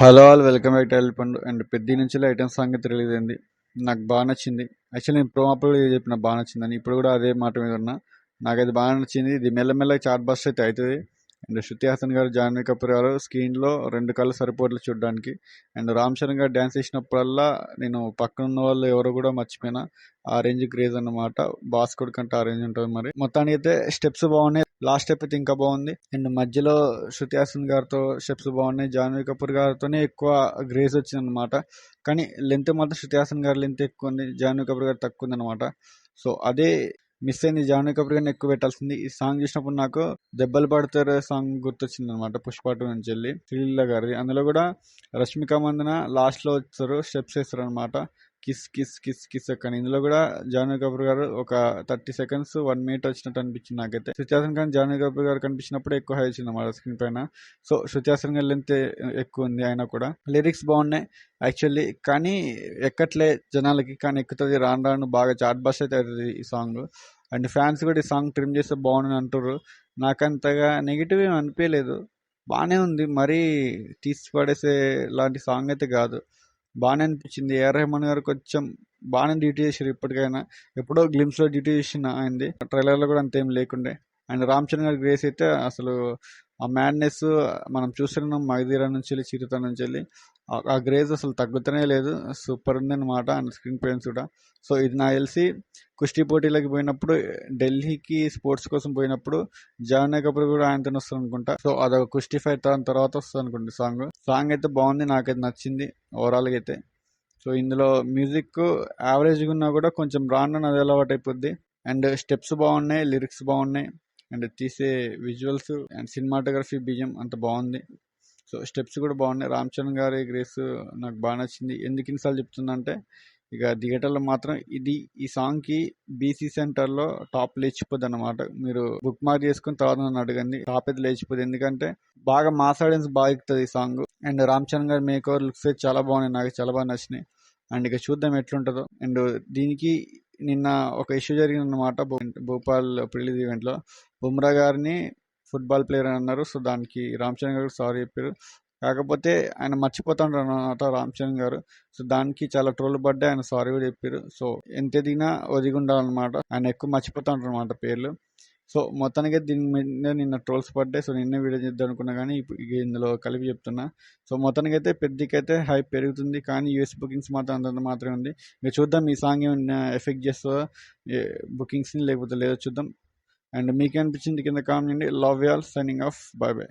Hello all welcome back to ఎల్పండు and పెద్ద నుంచి ఐటమ్ సాంగ్ అయితే రిలీజ్ అయింది. నాకు బాగా నచ్చింది. యాక్చువల్లీ నేను ప్రోమో అప్పుడు చెప్పిన బాగా నచ్చిందని, ఇప్పుడు కూడా అదే మాట మీద ఉన్నా. నాకైతే బాగా నచ్చింది. ఇది మెల్లమెల్లగా చాట్ బస్ట్ అయితే అవుతుంది. అండ్ శృతి హాసన్ గారు, జాహ్నవి కపూర్ గారు స్క్రీన్లో రెండు కళ్ళు సరిపోట్లు చూడడానికి. అండ్ రామ్ చరణ్ గారు డ్యాన్స్ చేసినప్పుడల్లా నేను పక్కన ఉన్న వాళ్ళు ఎవరో కూడా మర్చిపోయినా. ఆ రేంజ్ క్రేజ్ అన్నమాట. బాస్ కొడుకు అంటే ఆ రేంజ్ ఉంటుంది. మరి మొత్తానికి అయితే స్టెప్స్ బాగున్నాయి. లాస్ట్ స్టెప్ అయితే ఇంకా బాగుంది. అండ్ మధ్యలో శృతి హాసన్ గారితో స్టెప్స్ బాగున్నాయి. జాహ్నవి కపూర్ గారితోనే ఎక్కువ గ్రేస్ వచ్చింది అనమాట. కానీ లెంత్ మాత్రం శృతి హాసన్ గారి లెంత్ ఎక్కువ ఉంది, జాహ్నవి కపూర్ గారు తక్కువ ఉంది అనమాట. సో అదే మిస్ అయింది. జాహ్నవి కపూర్ గారిని ఎక్కువ పెట్టాల్సింది. ఈ సాంగ్ చూసినప్పుడు నాకు దెబ్బలు పడతారు సాంగ్ గుర్తొచ్చింది అనమాట. పుష్ప 2 నుంచి వెళ్ళి శ్రీలీల గారి. అందులో కూడా రష్మిక మందన లాస్ట్ లో వచ్చారు, స్టెప్స్ వేస్తారు అనమాట. కిస్ కిస్ కిస్ కిస్ కానీ ఇందులో కూడా జాహ్నవి కపూర్ గారు ఒక 30 సెకండ్స్ 1 మినిట్ వచ్చినట్టు అనిపించింది నాకైతే. శృతి హాసన్ కానీ జాహ్నవి కపూర్ గారు కనిపించినప్పుడు ఎక్కువ హై వచ్చింది అన్నమాట స్క్రీన్ పైన. సో శృతి హాసన్ గారి లెంత్ ఎక్కువ ఉంది. అయినా కూడా లిరిక్స్ బాగున్నాయి యాక్చువల్లీ, కానీ ఎక్కట్లే జనాలకి. కానీ ఎక్కుతుంది రాను రాను బాగా చాట్ బస్ అయితే అవుతుంది ఈ సాంగ్. అండ్ ఫ్యాన్స్ కూడా ఈ సాంగ్ ట్రిమ్ చేస్తే బాగుందని అంటారు. నాకంతగా నెగిటివ్ ఏమి అనిపించలేదు, బాగానే ఉంది. మరీ తీసి పడేసే లాంటి సాంగ్ అయితే కాదు, బాగానే అనిపించింది. ఏఆర్ రెహమాన్ గారు కొంచెం బాగానే డ్యూటీ చేశారు ఇప్పటికైనా. ఎప్పుడో గ్లిమ్స్లో డ్యూటీ చేసిన ఆయనది, ట్రైలర్లో కూడా అంతేం లేకుండే. అండ్ రామ్ చరణ్ గారి గ్రేస్ అయితే అసలు ఆ మ్యాడ్నెస్ మనం చూస్తున్నాం. మగధీర నుంచి వెళ్ళి చిరుత నుంచి వెళ్ళి ఆ గ్రేజ్ అసలు తగ్గుతూనే లేదు. సూపర్ ఉంది అనమాట. అండ్ స్క్రీన్ ప్రెజెన్స్ కూడా. సో ఇది నాకు తెలిసి కుస్తీ పోటీలకు పోయినప్పుడు, ఢిల్లీకి స్పోర్ట్స్ కోసం పోయినప్పుడు జాహ్నవి కపూర్ కూడా ఆయనతో వస్తుంది అనుకుంటా. సో అదొక కుస్తీ ఫైట్ తర్వాత వస్తుంది అనుకుంటా. సాంగ్ అయితే బాగుంది, నాకైతే నచ్చింది ఓవరాల్గా అయితే. సో ఇందులో మ్యూజిక్ యావరేజ్గా ఉన్నా కూడా కొంచెం రాను అది అలవాటు అయిపోద్ది. అండ్ స్టెప్స్ బాగున్నాయి, లిరిక్స్ బాగున్నాయి, అండ్ తీసే విజువల్స్ అండ్ సినిమాటోగ్రఫీ బిజిఎం అంత బాగుంది. సో స్టెప్స్ కూడా బాగున్నాయి. రామ్ చరణ్ గారి గ్రేస్ నాకు బాగా నచ్చింది. ఎందుకు ఇన్నిసార్లు చెప్తున్నా అంటే, ఇక థియేటర్లో మాత్రం ఈ సాంగ్కి బీసీ సెంటర్లో టాప్ లేచిపోద్ది అనమాట. మీరు బుక్ మార్క్ చేసుకుని తర్వాత నన్ను అడగండి, టాప్ అయితే లేచిపోద్ది. ఎందుకంటే బాగా మాస్ ఆడియన్స్ బాగా ఎక్కుతుంది ఈ సాంగ్. అండ్ రామ్ చరణ్ గారి మేక్ ఓవర్ లుక్స్ అయితే చాలా బాగున్నాయి, నాకు చాలా బాగా నచ్చినాయి. అండ్ ఇక చూద్దాం ఎట్లుంటుందో. అండ్ దీనికి నిన్న ఒక ఇష్యూ జరిగిందన్నమాట. భోపాల్ రిలీజ్ ఈవెంట్లో బుమ్రా గారిని ఫుట్బాల్ ప్లేయర్ అని అన్నారు. సో దానికి రామ్ చరణ్ గారు సారీ చెప్పారు. కాకపోతే ఆయన మర్చిపోతాడు అన్నమాట రామ్ చరణ్ గారు. సో దానికి చాలా ట్రోల్ పడ్డాయి. ఆయన సారీ కూడా చెప్పారు. సో ఎంత ఎదిగినా ఒదిగి ఉండాలన్నమాట. ఆయన ఎక్కువ మర్చిపోతాడు అనమాట పేర్లు. సో మొత్తానికి దీని మీద నిన్న ట్రోల్స్ పడ్డాయి. సో నిన్నే వీడియో చేద్దాం అనుకున్నా, కానీ ఇందులో కలిపి చెప్తున్నా. సో మొత్తానికి అయితే పెద్దకైతే హైప్ పెరుగుతుంది, కానీ యూఎస్ బుకింగ్స్ మాత్రం అంతంత మాత్రమే ఉంది. ఇక చూద్దాం ఈ సాంగ్ ఏమైనా ఎఫెక్ట్ చేస్తుందో బుకింగ్స్ని, లేకపోతే లేదో చూద్దాం. అండ్ మీకు అనిపించింది కింద కామెంట్ చేయండి. Love you all, signing off, by by.